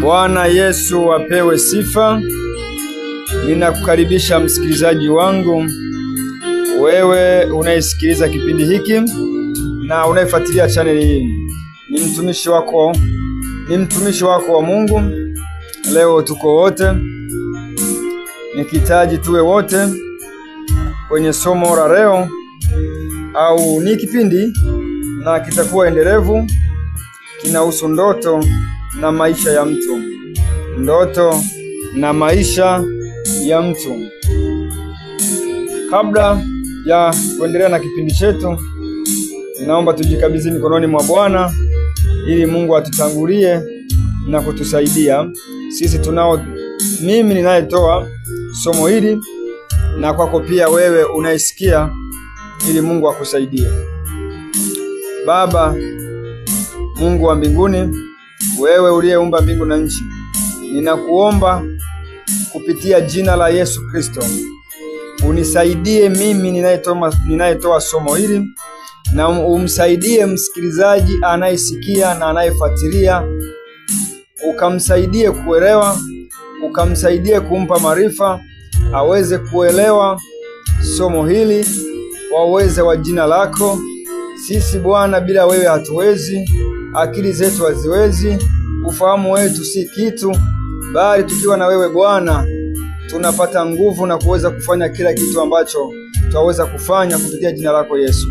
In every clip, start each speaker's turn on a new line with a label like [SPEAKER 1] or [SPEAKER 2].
[SPEAKER 1] Bwana Yesu apewe sifa. Ninakukaribisha msikilizaji wangu, wewe unayesikiliza kipindi hiki na unayefuatilia channel hii. Ni mtumishi wako wa Mungu. Leo tuko wote, nikitaji tuwe wote kwenye somo la leo, au ni kipindi na kitakuwa endelevu, kinahusu ndoto na maisha ya mtu. Ndoto na maisha ya mtu. Kabla ya kuendelea na kipindi chetu, ninaomba tujikabidhi mikononi mwa Bwana ili Mungu atutangulie na kutusaidia. Mimi ninayetoa somo hili na kwako pia wewe unaisikia, ili Mungu akusaidie. Baba Mungu wa mbinguni, wewe uliyeumba mbingu na nchi, ninakuomba kupitia jina la Yesu Kristo, unisaidie mimi ninayetoa somo hili, na umsaidie msikilizaji anayesikia na anayefuatilia. Ukamsaidie kuelewa, ukamsaidie kumpa maarifa, aweze kuelewa somo hili kwa uwezo wa jina lako. Sisi Bwana, bila wewe hatuwezi, akili zetu haziwezi, ufahamu wetu si kitu, bali tukiwa na wewe Bwana tunapata nguvu na kuweza kufanya kila kitu ambacho tutaweza kufanya kupitia jina lako Yesu.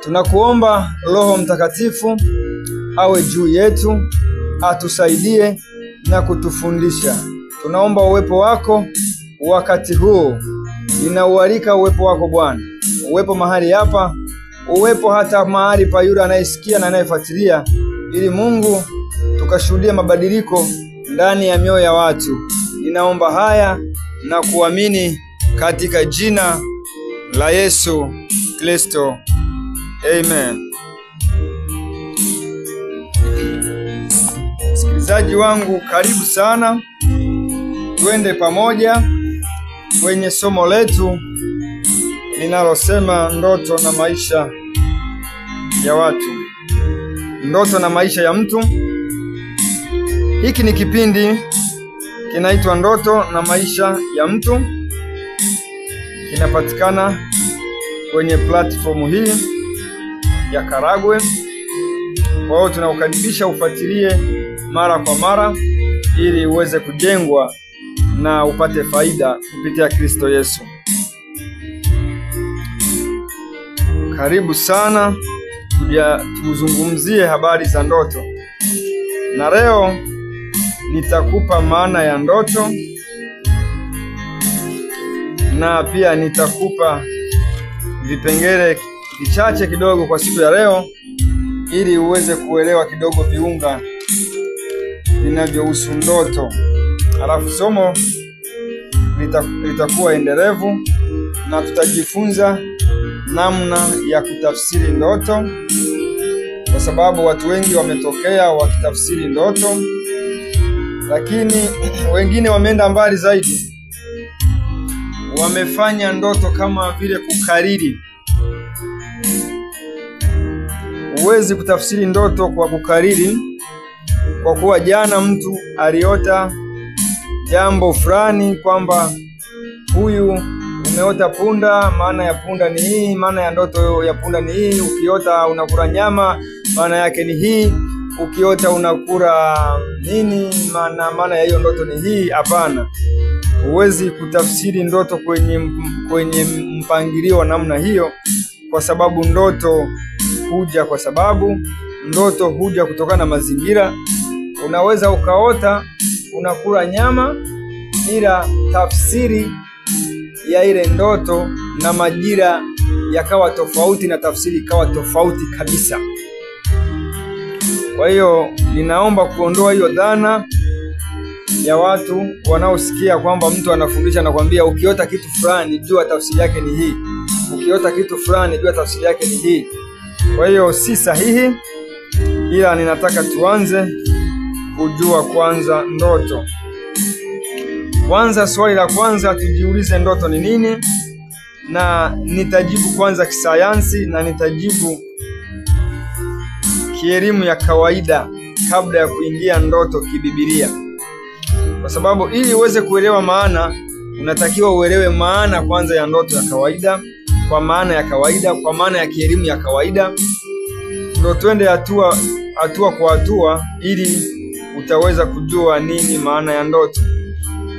[SPEAKER 1] Tunakuomba Roho Mtakatifu awe juu yetu, atusaidie na kutufundisha. Tunaomba uwepo wako wakati huu. Ninaualika uwepo wako Bwana, uwepo mahali hapa, uwepo hata mahali pa yule anayesikia na anayefuatilia, ili Mungu tukashuhudia mabadiliko ndani ya mioyo ya watu. Ninaomba haya na kuamini katika jina la Yesu Kristo. Amen. Msikilizaji wangu, karibu sana. Twende pamoja kwenye somo letu linalosema ndoto na maisha ya watu. Ndoto na maisha ya mtu. Hiki ni kipindi kinaitwa Ndoto na Maisha ya Mtu. Kinapatikana kwenye platform hii ya Karagwe. Kwa hiyo tunakukaribisha ufuatilie mara kwa mara, ili uweze kujengwa na upate faida kupitia Kristo Yesu. Karibu sana, tuzungumzie habari za ndoto. Na leo nitakupa maana ya ndoto, na pia nitakupa vipengele vichache kidogo kwa siku ya leo, ili uweze kuelewa kidogo viunga vinavyohusu ndoto. Alafu somo litakuwa endelevu na tutajifunza namna ya kutafsiri ndoto, kwa sababu watu wengi wametokea wakitafsiri ndoto, lakini wengine wameenda mbali zaidi. Wamefanya ndoto kama vile kukariri. Huwezi kutafsiri ndoto kwa kukariri, kwa kuwa jana mtu aliota jambo fulani, kwamba huyu umeota punda, maana ya punda ni hii, maana ya ndoto ya punda ni hii. Ukiota unakula nyama, maana yake ni hii. Ukiota unakula nini, maana ya hiyo ndoto ni hii. Hapana. Huwezi kutafsiri ndoto kwenye mpangilio wa namna hiyo, kwa sababu ndoto huja kutokana na mazingira. Unaweza ukaota unakula nyama, ila tafsiri ya ile ndoto na majira yakawa tofauti, na tafsiri ikawa tofauti kabisa. Kwa hiyo ninaomba kuondoa hiyo dhana ya watu wanaosikia kwamba mtu anafundisha na kwambia ukiota kitu fulani jua tafsiri yake ni hii, ukiota kitu fulani jua tafsiri yake ni hii. Kwa hiyo si sahihi, ila ninataka tuanze kujua kwanza ndoto. Kwanza, swali la kwanza tujiulize, ndoto ni nini? Na nitajibu kwanza kisayansi na nitajibu kielimu ya kawaida. kabla ya kuingia ndoto kibibilia. Kwa sababu ili uweze kuelewa maana, unatakiwa uelewe maana kwanza ya ndoto ya kawaida, kwa maana ya kawaida, kwa maana ya kielimu ya kawaida. Ndio twende hatua kwa hatua ili utaweza kujua nini maana ya ndoto.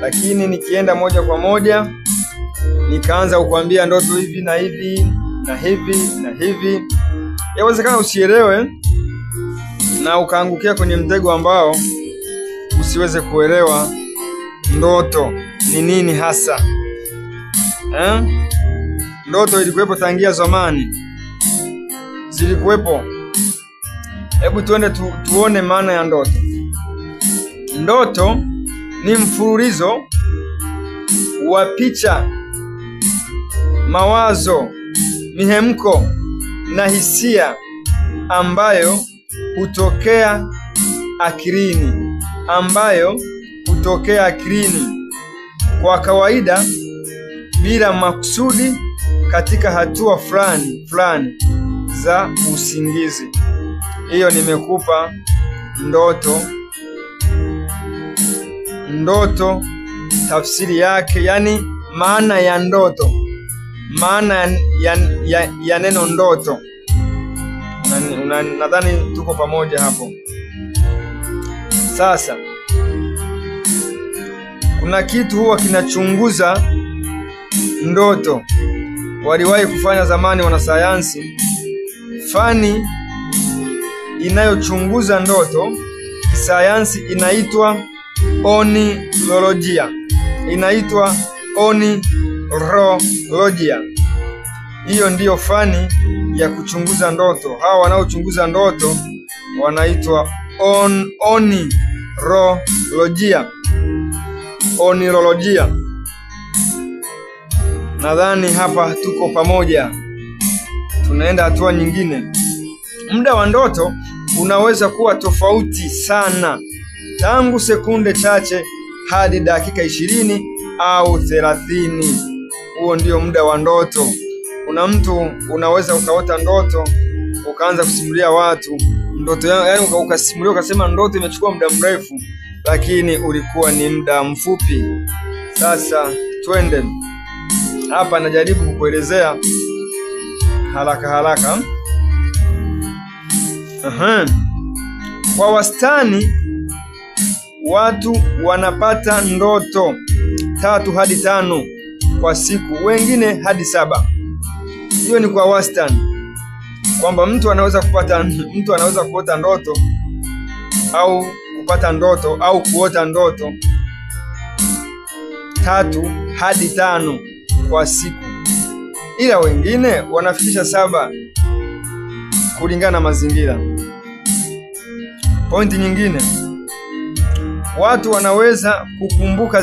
[SPEAKER 1] Lakini nikienda moja kwa moja nikaanza kukwambia ndoto hivi na hivi na hivi na hivi, yawezekana usielewe na ukaangukia kwenye mtego ambao usiweze kuelewa ndoto ni nini hasa. Ndoto ilikuwepo tangia zamani, zilikuwepo. Hebu tuende tuone maana ya ndoto. Ndoto ni mfululizo wa picha, mawazo, mihemko na hisia ambayo hutokea akilini kwa kawaida bila makusudi katika hatua fulani za usingizi. Hiyo nimekupa ndoto. Ndoto tafsiri yake, yani maana ya ndoto, maana ya neno ndoto. Nadhani tuko pamoja hapo. Sasa kuna kitu huwa kinachunguza ndoto. Waliwahi kufanya zamani wanasayansi fani inayochunguza ndoto kisayansi, inaitwa onirolojia. Hiyo ndiyo fani ya kuchunguza ndoto. Hawa wanaochunguza ndoto wanaitwa onirolojia. Nadhani hapa tuko pamoja. Tunaenda hatua nyingine. Muda wa ndoto unaweza kuwa tofauti sana, tangu sekunde chache hadi dakika 20 au 30. Huo ndio muda wa ndoto. Kuna mtu unaweza ukaota ndoto ukaanza kusimulia watu ndoto, yani ukasimulia ukasema ndoto imechukua muda mrefu, lakini ulikuwa ni muda mfupi. Sasa twende hapa, najaribu kukuelezea haraka. Kwa wastani watu wanapata ndoto 3 hadi 5 kwa siku, wengine hadi 7. Hiyo ni kwa wastani, kwamba mtu anaweza kuota ndoto au kupata ndoto au kuota ndoto 3 hadi 5 kwa siku, ila wengine wanafikisha 7 kulingana na mazingira. Pointi nyingine, watu wanaweza kukumbuka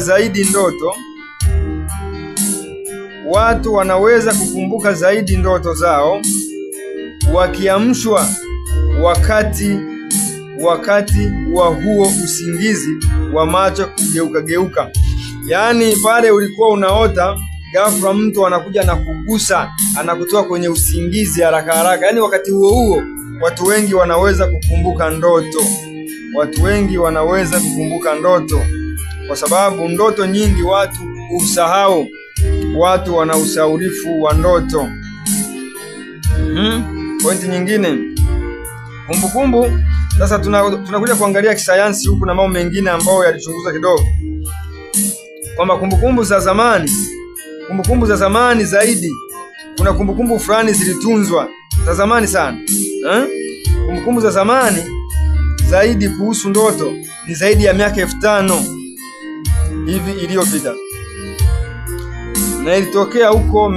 [SPEAKER 1] zaidi ndoto zao wakiamshwa wakati wa huo usingizi wa macho kugeuka. Yaani pale ulikuwa unaota, ghafla mtu anakuja na kugusa, anakutoa kwenye usingizi haraka. Yaani wakati huo watu wengi wanaweza kukumbuka ndoto. Kwa sababu ndoto nyingi watu usahau. Watu wana usahaulifu wa ndoto. Pointi nyingine, kumbukumbu. Sasa tunakuja kuangalia kisayansi huku na mambo mengine ambayo yalichunguza kidogo, kwamba kumbukumbu za zamani zaidi, kuna kumbukumbu fulani zilitunzwa za zamani sana. Kumbukumbu za zamani zaidi kuhusu ndoto ni zaidi ya miaka 5000 hivi iliyopita, na ilitokea huko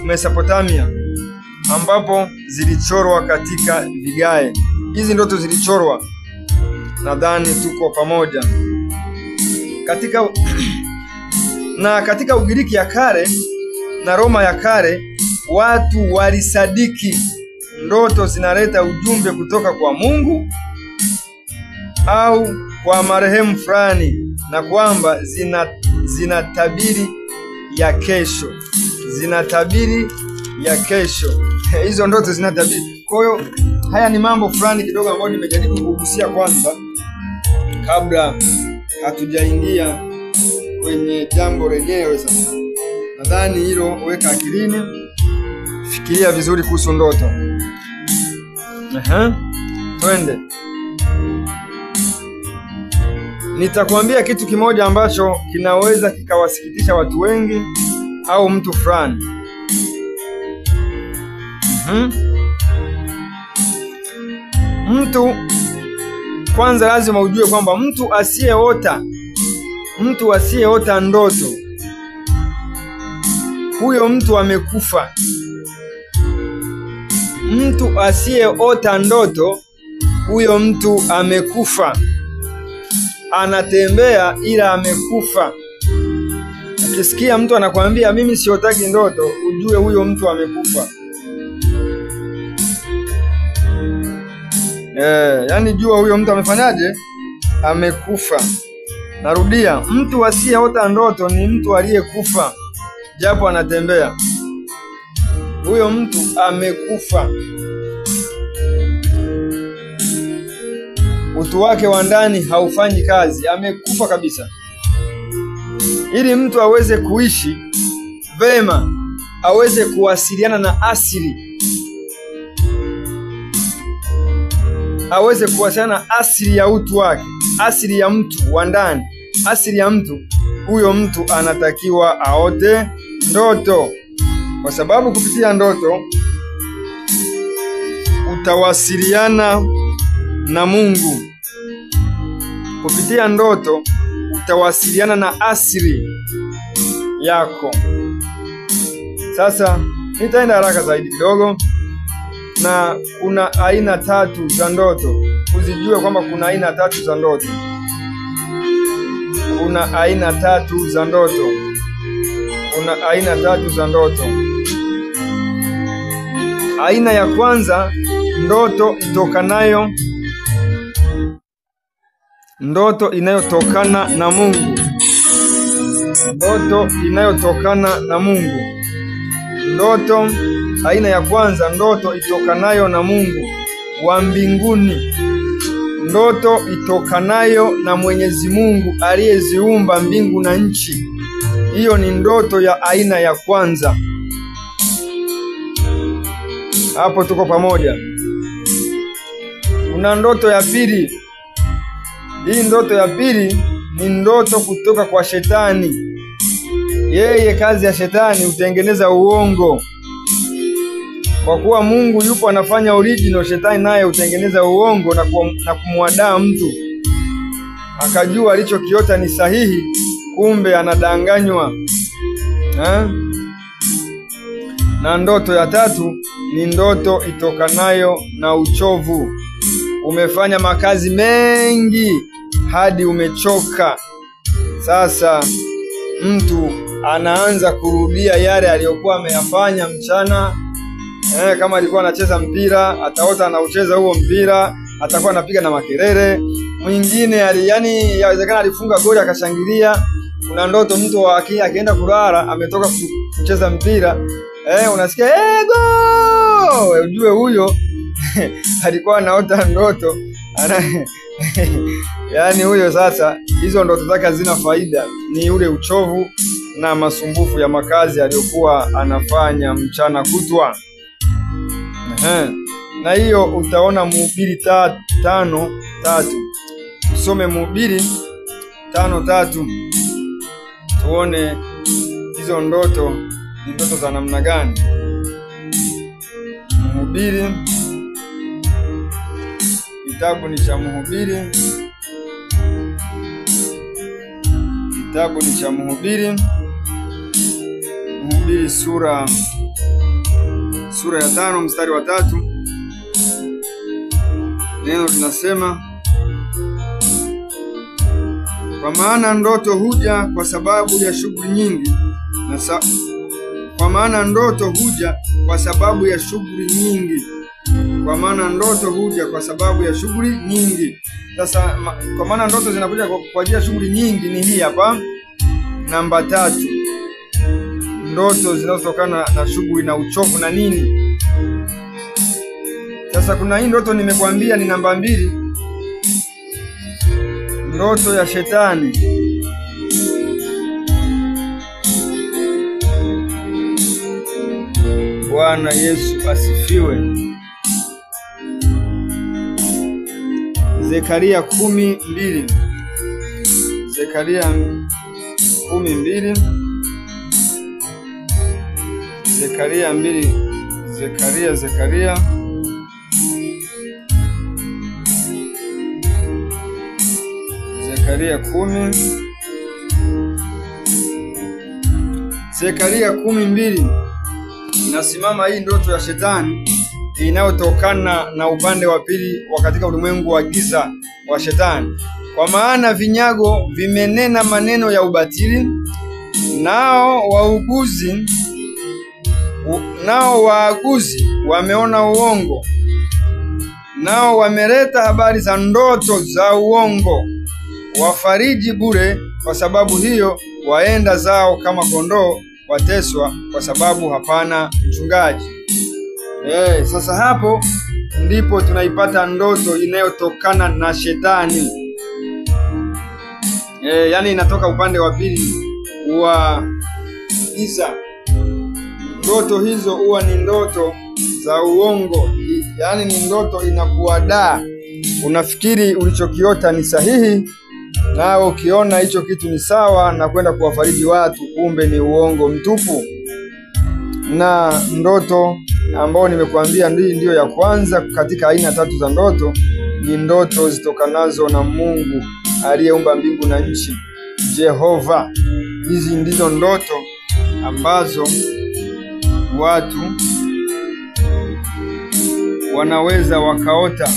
[SPEAKER 1] Mesopotamia, ambapo zilichorwa katika vigae. Hizi ndoto zilichorwa. Nadhani tuko pamoja. Katika Ugiriki ya kale na Roma ya kale, watu walisadiki ndoto zinaleta ujumbe kutoka kwa Mungu au kwa marehemu fulani, na kwamba zina tabiri ya kesho. ya kesho. Hizo ndoto zinatabiri. Kwa hiyo haya ni mambo fulani kidogo ambayo nimejaribu kugusia kwanza kabla hatujaingia kwenye jambo lenyewe. Sasa nadhani hilo weka akilini, fikiria vizuri kuhusu ndoto. Twende. Nitakwambia kitu kimoja ambacho kinaweza kikawasikitisha watu wengi au mtu fulani. Mtu kwanza lazima ujue kwamba mtu asiyeota ndoto, huyo mtu amekufa. Mtu asiyeota ndoto, huyo mtu amekufa. Anatembea ila amekufa. Ukisikia mtu anakuambia mimi siotaki ndoto, ujue huyo mtu amekufa. Yani jua huyo mtu amefanyaje? Amekufa. Narudia, mtu asiyeota ndoto ni mtu aliyekufa japo anatembea. Huyo mtu amekufa. Utu wake wa ndani haufanyi kazi, amekufa kabisa. Ili mtu aweze kuishi vema, aweze kuwasiliana na asili, aweze kuwasiliana na asili ya utu wake, asili ya mtu wa ndani, asili ya mtu, huyo mtu anatakiwa aote ndoto. Kwa sababu kupitia ndoto utawasiliana na Mungu. Kupitia ndoto utawasiliana na asili yako. Sasa nitaenda haraka zaidi kidogo, na kuna aina 3 za ndoto. Uzijue kwamba kuna aina 3 za ndoto. Kuna aina 3 za ndoto. Kuna aina 3 za ndoto. Aina ya kwanza, ndoto inayotokana na Mungu. Ndoto inayotokana na Mungu. Ndoto aina ya kwanza, ndoto itokanayo na Mungu wa mbinguni. Ndoto itokanayo na Mwenyezi Mungu aliyeziumba mbingu na nchi. Hiyo ni ndoto ya aina ya kwanza. Hapo tuko pamoja. Kuna ndoto ya pili. Hii ndoto ya pili ni ndoto kutoka kwa shetani. Yeye kazi ya shetani hutengeneza uongo. Kwa kuwa Mungu yupo anafanya original, shetani naye hutengeneza uongo na kumwadaa mtu. Akajua alichokiota ni sahihi, kumbe anadanganywa. Na ndoto ya tatu ni ndoto itokanayo na uchovu. Umefanya makazi mengi hadi umechoka. Sasa mtu anaanza kurudia yale aliyokuwa ameyafanya mchana. Kama alikuwa anacheza mpira, ataota anaucheza huo mpira, atakuwa anapiga na makelele. Mwingine yani yawezekana alifunga goli akashangilia. Kuna ndoto mtu akienda kulala ametoka kucheza mpira, unasikia go! Ujue huyo alikuwa anaota ndoto. Yani huyo sasa, hizo ndoto zake hazina faida, ni ule uchovu na masumbufu ya makazi aliyokuwa anafanya mchana kutwa. Na hiyo utaona Mhubiri 5:3. Tusome Mhubiri 5:3. Tuone hizo ndoto ni ndoto za namna gani. Mhubiri, kitabu ni cha Mhubiri. Kitabu ni cha Mhubiri. Mhubiri sura ya 5 mstari wa 3. Neno linasema, kwa maana ndoto huja kwa sababu ya shughuli nyingi kwa maana ndoto huja kwa sababu ya shughuli nyingi. Kwa maana ndoto huja kwa sababu ya shughuli nyingi. Sasa kwa maana ndoto zinakuja kwa ajili ya shughuli nyingi ni hii hapa, namba 3. ndoto zinazotokana na shughuli na uchovu na nini. Sasa kuna hii ndoto nimekuambia ni namba 2, ndoto ya shetani. Bwana Yesu asifiwe. Zekaria 12. Zekaria 12. Zekaria 2. Zekaria Zekaria 10. Zekaria 12 inasimama hii ndoto ya shetani inayotokana na upande wa pili wa katika ulimwengu wa giza wa shetani. Kwa maana vinyago vimenena maneno ya ubatili, nao waaguzi wameona uongo, nao wameleta habari za ndoto za uongo. Wafariji bure, kwa sababu hiyo waenda zao kama kondoo wateswa, kwa sababu hapana mchungaji. Sasa hapo ndipo tunaipata ndoto inayotokana na shetani. Yani inatoka upande wa pili wa giza. Ndoto hizo huwa ni ndoto za uongo. Yani ni ndoto inakuadaa, unafikiri ulichokiota ni sahihi, nao ukiona hicho kitu ni sawa na kwenda kuwafariji watu, kumbe ni uongo mtupu. Na ndoto ambao nimekuambia ndiyo ya kwanza katika aina 3 za ndoto, ni ndoto zitokanazo na Mungu aliyeumba mbingu na nchi, Jehova. Hizi ndizo ndoto ambazo watu wanaweza wakaota.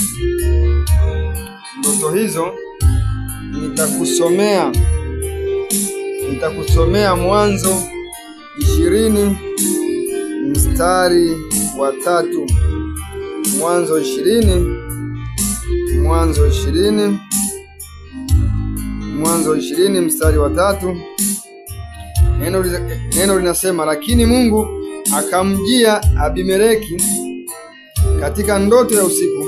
[SPEAKER 1] Ndoto hizo nitakusomea Mwanzo 20 mstari wa 3. Mwanzo 20 mstari wa 3. Neno linasema, lakini Mungu akamjia Abimeleki katika ndoto ya usiku,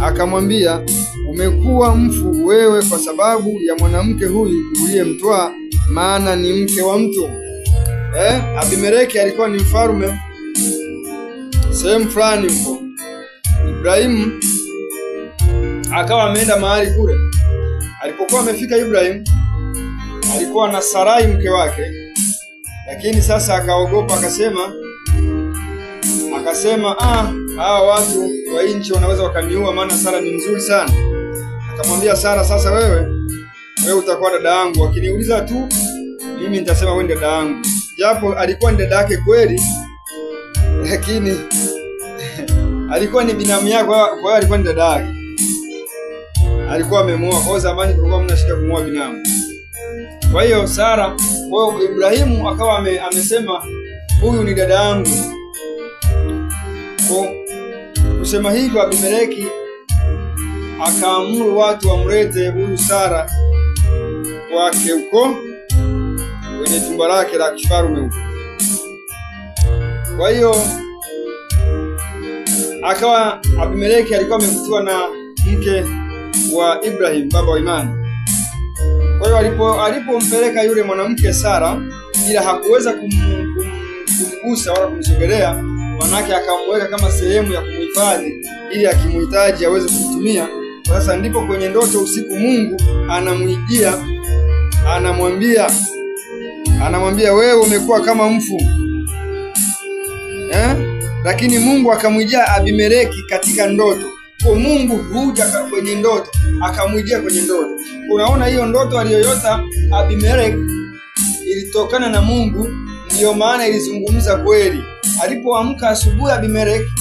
[SPEAKER 1] akamwambia, umekuwa mfu wewe kwa sababu ya mwanamke huyu uliyemtwaa, maana ni mke wa mtu. Abimeleki alikuwa ni mfalme sehemu fulani huko. Ibrahimu akawa ameenda mahali kule. Alipokuwa amefika, Ibrahimu alikuwa na Sarai mke wake, lakini sasa akaogopa, akasema hawa watu wa nchi wanaweza wakaniua, maana Sara ni mzuri sana. Akamwambia Sara, sasa wewe utakuwa dada yangu, akiniuliza tu mimi nitasema wewe ni dada yangu. Japo alikuwa ni dada yake kweli, lakini alikuwa ni binamu yake, kwa hiyo alikuwa ni dada yake. Alikuwa amemuoa, kwa zamani kulikuwa mnashika kumuoa binamu. Kwa hiyo Sara, kwa Ibrahimu akawa amesema huyu ni dada yangu. Kwa kusema hivyo, Abimeleki akaamuru watu wamlete huyu Sara kwake huko kwenye jumba lake la kifalme huko. Kwa hiyo akawa Abimeleki alikuwa amevutiwa na mke wa Ibrahim, baba wa imani. Kwa hiyo alipompeleka yule mwanamke Sara, ila hakuweza kumgusa wala kumsogelea, manake akamweka kama sehemu ya kumhifadhi ili akimhitaji aweze kumtumia. Sasa ndipo kwenye ndoto usiku Mungu anamwijia, anamwambia wewe umekuwa kama mfu. Lakini Mungu akamwijia Abimeleki katika ndoto. Kwa Mungu huja kwenye ndoto, akamwijia kwenye ndoto. Unaona hiyo ndoto aliyoyota Abimeleki ilitokana na Mungu, ndiyo maana ilizungumza kweli. Alipoamka asubuhi, Abimeleki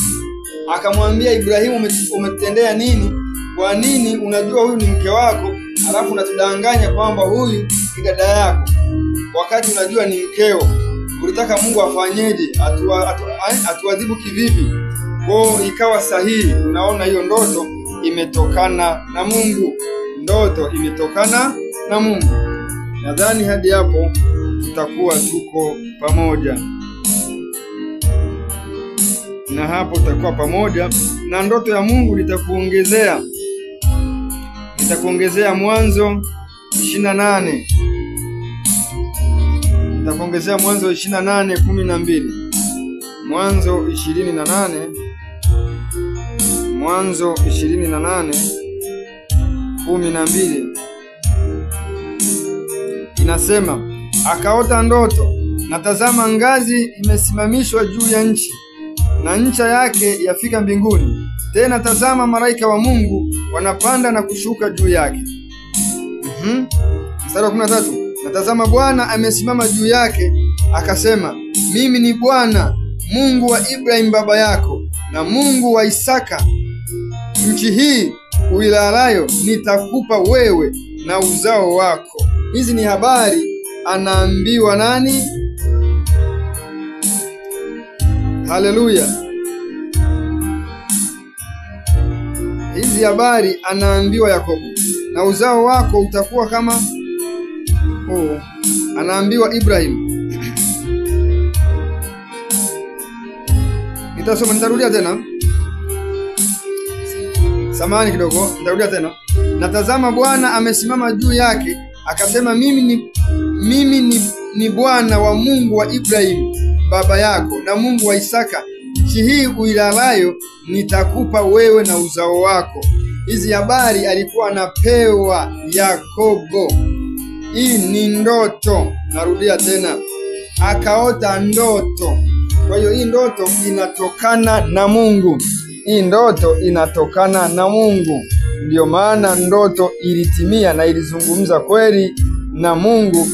[SPEAKER 1] akamwambia Ibrahimu, umetendea nini? Kwa nini unajua huyu ni mke wako, alafu unatudanganya kwamba huyu ni dada yako, wakati unajua ni mkeo? Ulitaka Mungu afanyeje? Atuadhibu kivipi? Kwa ikawa sahihi. Unaona hiyo ndoto imetokana na Mungu. Ndoto imetokana na Mungu. Nadhani hadi hapo tutakuwa tuko pamoja. na hapo utakuwa pamoja na ndoto ya Mungu. Nitakuongezea Mwanzo 28. Nitakuongezea Mwanzo 28:12. Mwanzo 28. Mwanzo 28:12 inasema, akaota ndoto, na tazama ngazi imesimamishwa juu ya nchi, na ncha yake yafika mbinguni. Tena tazama malaika wa Mungu wanapanda na kushuka juu yake. Mstari wa 13, na tazama Bwana amesimama juu yake, akasema, mimi ni Bwana Mungu wa Ibrahim baba yako na Mungu wa Isaka. Nchi hii uilalayo nitakupa wewe na uzao wako. Hizi ni habari anaambiwa nani? Haleluya. Hizi habari anaambiwa Yakobo, na uzao wako utakuwa kama anaambiwa Ibrahim. Nitarudia tena. Samahani kidogo, nitarudia tena. Na tazama Bwana amesimama juu yake, akasema, mimi ni Bwana wa Mungu wa Ibrahim baba yako na Mungu wa Isaka. Nchi hii uilalayo nitakupa wewe na uzao wako. Hizi habari alikuwa anapewa Yakobo. Hii ni ndoto. Narudia tena, akaota ndoto. Kwa hiyo hii ndoto inatokana na Mungu. Hii ndoto inatokana na Mungu. Ndiyo maana ndoto ilitimia na ilizungumza kweli na Mungu.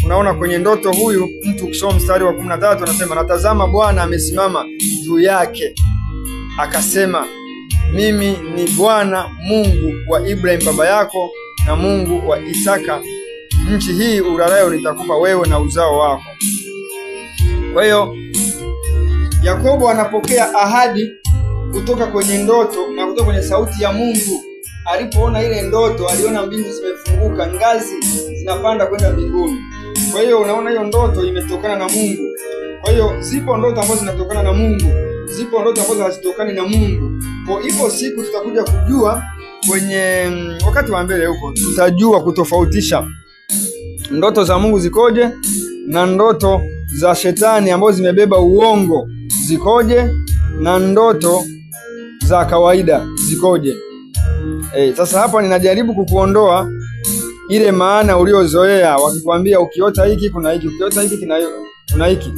[SPEAKER 1] Unaona kwenye ndoto huyu mtu, ukisoma mstari wa 13 anasema, natazama Bwana amesimama juu yake, akasema, mimi ni Bwana Mungu wa Ibrahim baba yako na Mungu wa Isaka. Nchi hii ulalayo nitakupa wewe na uzao wako. Kwa hiyo Yakobo anapokea ahadi kutoka kwenye ndoto na kutoka kwenye sauti ya Mungu. Alipoona ile ndoto, aliona mbingu zimefunguka, ngazi zinapanda kwenda mbinguni. Kwa hiyo unaona hiyo ndoto imetokana na Mungu. Kwa hiyo zipo ndoto ambazo zinatokana na Mungu, zipo ndoto ambazo hazitokani na Mungu. Kwa hivyo siku tutakuja kujua kwenye wakati wa mbele huko, tutajua kutofautisha ndoto za Mungu zikoje na ndoto za shetani ambazo zimebeba uongo zikoje na ndoto za kawaida zikoje. Sasa hapa ninajaribu kukuondoa ile maana uliozoea, wakikwambia ukiota hiki kuna hiki, ukiota hiki kuna hiki.